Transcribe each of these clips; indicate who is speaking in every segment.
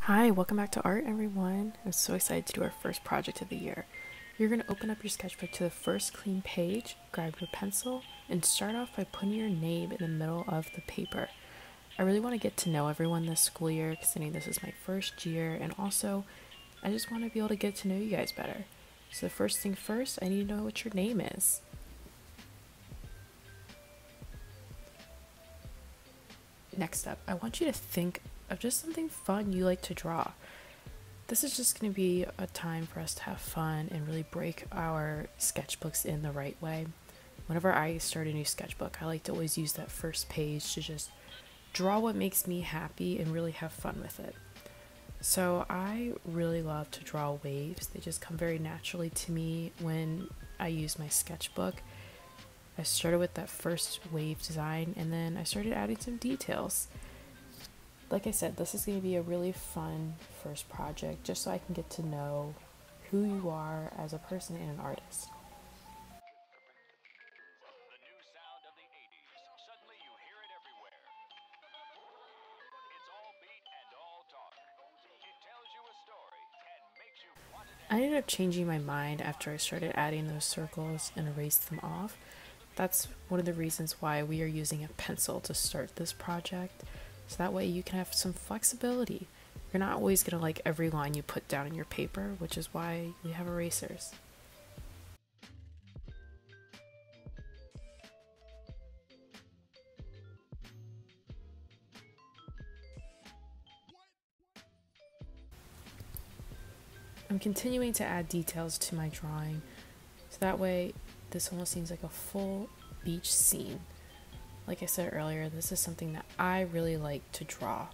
Speaker 1: Hi, welcome back to art, everyone. I'm so excited to do our first project of the year. You're going to open up your sketchbook to the first clean page, grab your pencil, and start off by putting your name in the middle of the paper. I really want to get to know everyone this school year, considering this is my first year, and also I just want to be able to get to know you guys better. So the first thing first, I need to know what your name is. Next up, I want you to think of just something fun you like to draw. This is just going to be a time for us to have fun and really break our sketchbooks in the right way. Whenever I start a new sketchbook, I like to always use that first page to just draw what makes me happy and really have fun with it. So I really love to draw waves. They just come very naturally to me when I use my sketchbook. I started with that first wave design and then I started adding some details. Like I said, this is going to be a really fun first project just so I can get to know who you are as a person and an artist. I ended up changing my mind after I started adding those circles and erased them off. That's one of the reasons why we are using a pencil to start this project. So that way you can have some flexibility. You're not always going to like every line you put down in your paper, which is why we have erasers. I'm continuing to add details to my drawing, so that way this almost seems like a full beach scene. Like I said earlier, this is something that I really like to draw.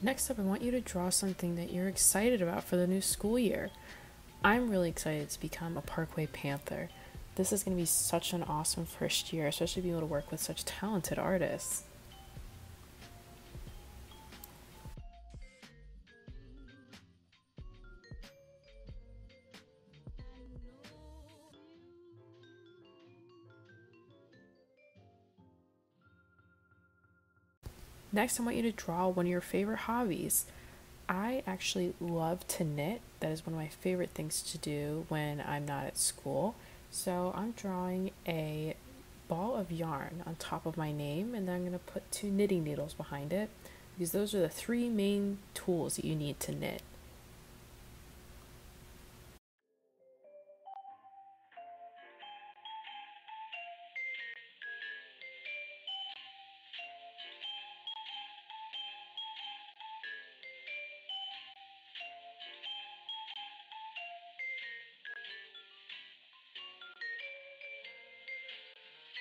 Speaker 1: Next up, I want you to draw something that you're excited about for the new school year. I'm really excited to become a Parkway Panther. This is going to be such an awesome first year, especially being able to work with such talented artists. Next, I want you to draw one of your favorite hobbies. I actually love to knit. That is one of my favorite things to do when I'm not at school. So I'm drawing a ball of yarn on top of my name, and then I'm going to put 2 knitting needles behind it because those are the 3 main tools that you need to knit.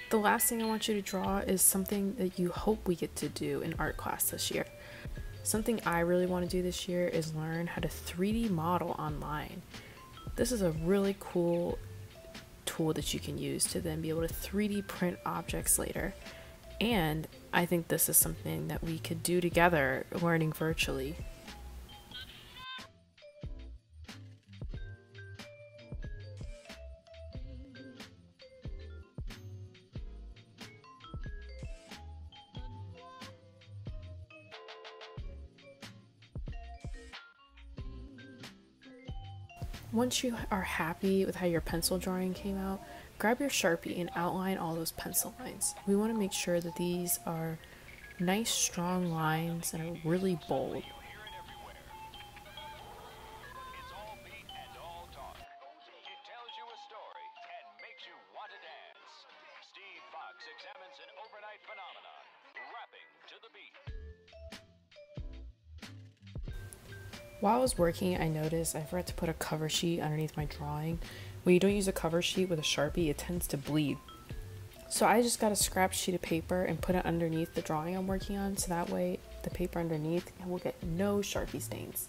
Speaker 1: The last thing I want you to draw is something that you hope we get to do in art class this year. Something I really want to do this year is learn how to 3D model online. This is a really cool tool that you can use to then be able to 3D print objects later. And I think this is something that we could do together learning virtually. Once you are happy with how your pencil drawing came out, grab your Sharpie and outline all those pencil lines. We want to make sure that these are nice, strong lines and are really bold. While I was working, I noticed I forgot to put a cover sheet underneath my drawing. When you don't use a cover sheet with a Sharpie, it tends to bleed. So I just got a scrap sheet of paper and put it underneath the drawing I'm working on, so that way the paper underneath will get no Sharpie stains.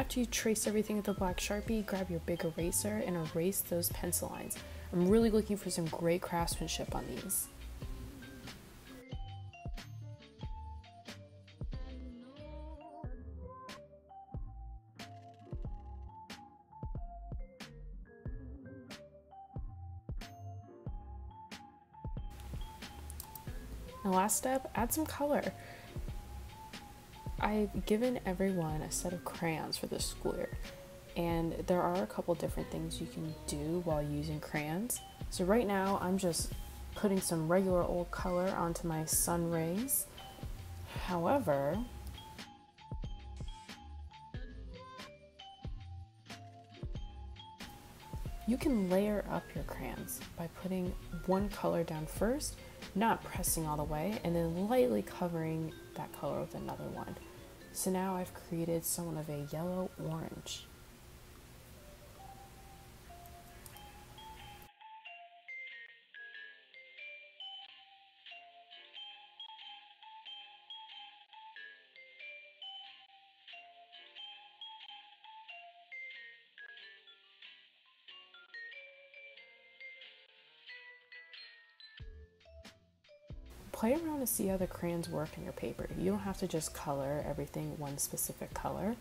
Speaker 1: After you trace everything with the black Sharpie, grab your big eraser and erase those pencil lines. I'm really looking for some great craftsmanship on these. The last step, add some color. I've given everyone a set of crayons for this school year, and there are a couple different things you can do while using crayons. So right now I'm just putting some regular old color onto my sun rays. However, you can layer up your crayons by putting one color down first, not pressing all the way, and then lightly covering that color with another one. So now I've created somewhat of a yellow-orange. Play around to see how the crayons work in your paper. You don't have to just color everything one specific color.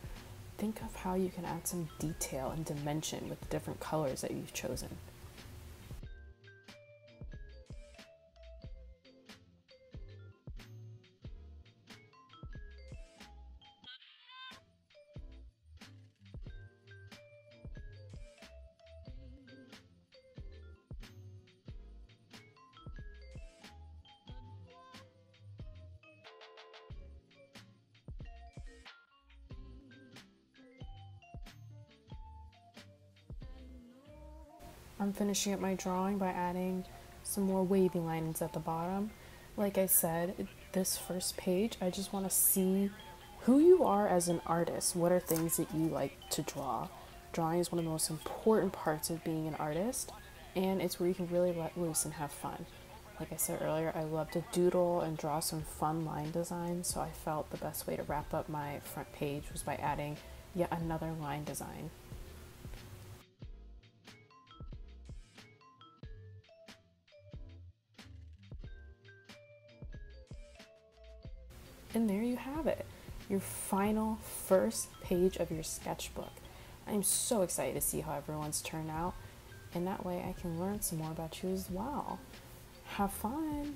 Speaker 1: Think of how you can add some detail and dimension with the different colors that you've chosen. I'm finishing up my drawing by adding some more wavy lines at the bottom. Like I said, this first page, I just want to see who you are as an artist. What are things that you like to draw? Drawing is one of the most important parts of being an artist, and it's where you can really let loose and have fun. Like I said earlier, I love to doodle and draw some fun line designs, so I felt the best way to wrap up my front page was by adding yet another line design. And there you have it, your final first page of your sketchbook. I'm so excited to see how everyone's turned out, and that way I can learn some more about you as well. Have fun!